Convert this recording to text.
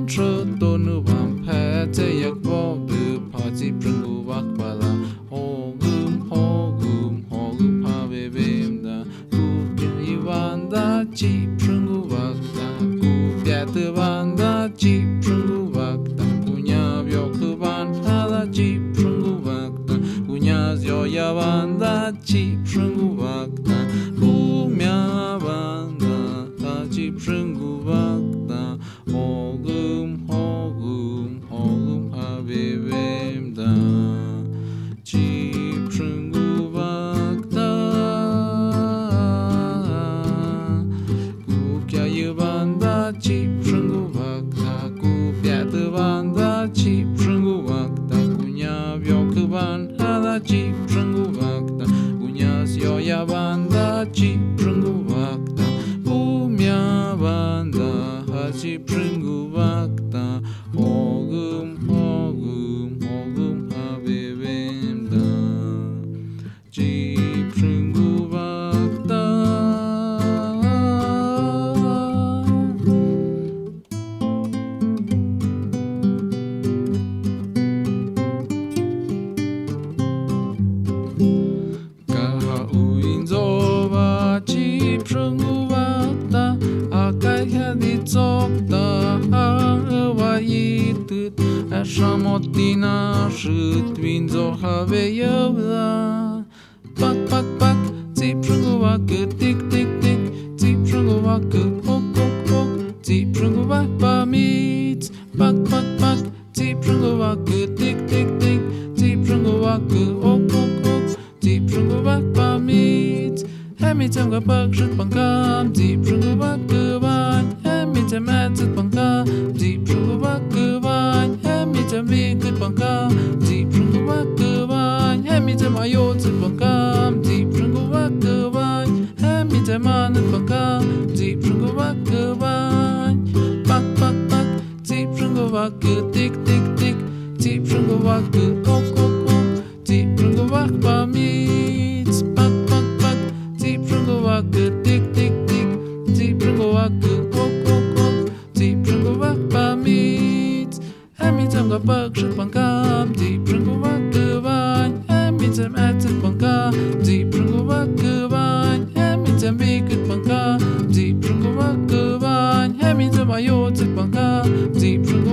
ban trơ tô nu vam phe te yak vo du pa tsiʄpxïnkuwak pala hogum ha bebem da kupya ivan da tsiʄpxïnkuwak da kupya tevan da tsiʄpxïnkuwak da kunya byok van da tsiʄpxïnkuwak da kunya zyo yavan da tsiʄpxïnkuwak da kumya van da tsiʄpxïnkuwak da hogum ha bebem da tsiʄpxïnkuwak da kupya yevan da tsiʄpxïnkuwak da kupya tevan da tsiʄpxïnkuwak da kunya byok van da tsiʄpxïnkuwak da kunya zyo yavan da tsiʄpxïnkuwak da kumya van da tsiʄpxïnkuwak da hogum ha bebem da tsiʄpxïnkuwak da kahauinzova tsiʄpxïnkuwak da akayhaditsok da hawaiitut ashamotina shutwinzo haveyevda pak tsiʄpxïnkuwak tik tsiʄpxïnkuwak ok tsiʄpxïnkuwak pamitz pak tsiʄpxïnkuwak tik tsiʄpxïnkuwak ok tsiʄpxïnkuwak pamitz hemitzem kapakshut pankam tsiʄpxïnkuwak kevan hemitzem etzet pankam tsiʄpxïnkuwak kevan hemitzem vikut pankam tsiʄpxïnkuwak kevan hemitzem ayotzet pankam tsiʄpxïnkuwak kevan hemitzem anut pankam tsiʄpxïnkuwak kevan pak tsiʄpxïnkuwak tik tsiʄpxïnkuwak ok tsiʄpxïnkuwak pamitz pak tsiʄpxïnkuwak tik tsiʄpxïnkuwak ok tsiʄpxïnkuwak pamitz hemitzem kapakshut pankam tsiʄpxïnkuwak kevan hemitzem etzet pankam tsiʄpxïnkuwak kevan hemitzem vikut pankam tsiʄpxïnkuwak kevan hemitzem ayotzet pankam tsiʄpxïnkuwak